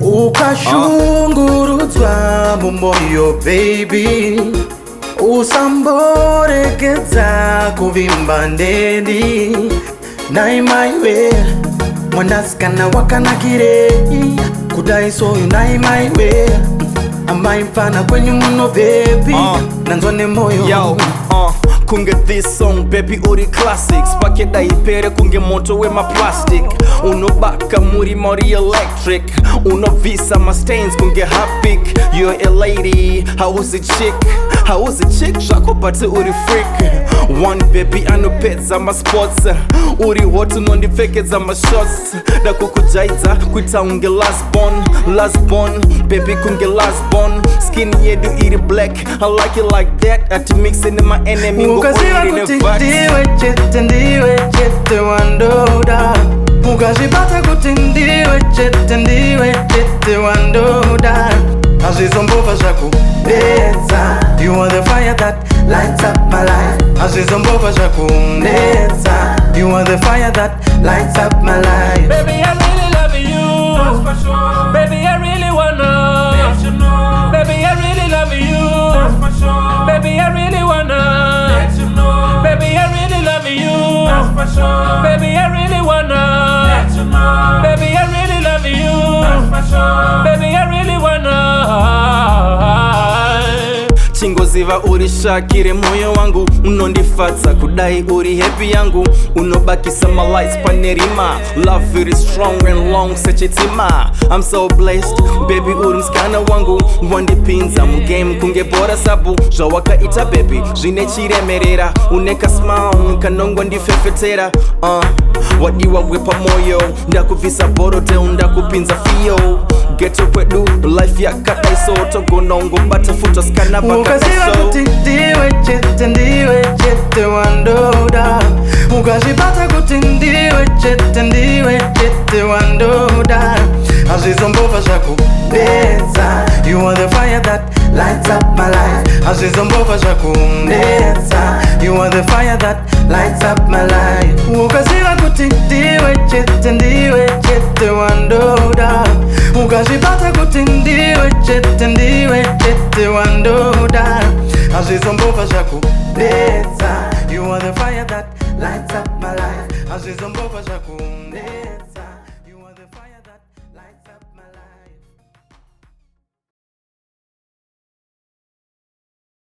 Ukashungurudzwa mumoyo baby, usamborekeza kuvimba ndeni naimaiwe mwanasikana wakanakire kudai soyu naimaiwe amaimfana kwenye muno baby nanzone moyo kunge this song baby uri classics pakeda ipere kunge moto we ma plastic unobaka muri mori electric unovisa ma stains kunge hapik. You're a lady, how was a chick shako but uri freak. One baby anopedza ma sports uri hot nondipfekedza ma shots dakukujaidza kuita unge last born baby kunge last born. Skin yedu iri black, I like it like that at mixing in my enemy. Ukaziva kuti ndiwe chete wandoda, ukazvibata kuti ndiwe chete wandoda, azvizombova zvakudetsa. You are the fire that lights up my life. Azvizombova zvakudetsa. You are the fire that lights up my life. Baby, I really love you. That's for sure. Baby, I really wanna let you know. Baby, I really love you. That's for sure. Baby, I really wanna let you know. Baby, I really love you. That's for sure. Baby, I really wanna let you know. Baby, I really love you. That's for sure. Baby, I really wanna. Chingoziva uri shakire moyo wangu, unondifadza kudai uri happy yangu, unobakisa my lights panerima. Love it is strong and long sechitima. I'm so blessed baby uri msikana wangu, wandipinza mugame kunge bora sabu zvawakaita baby zvine chiremerera. Uneka smile kanongwa ndifefetera wadiwa wepa moyo ndakuvisa borodel ndakupinza fio geto kwedu life yakadaiso togonongo batafuta skana ukaziva kuti ndiwe chete wandoda, ukazvibata kuti ndiwe chete wandoda, azvizombova zvakudetsa. You are the fire that lights up my life. Azvizombova zvakudetsa. You are the fire that lights up my life. Ukaziva kuti ndiwe chete wandoda, ukazvibata kuti ndiwe chete wandoda, azvizombova zvakudetsa. You are the fire that lights up my life. Azvizombova zvakudetsa. You are the fire that lights up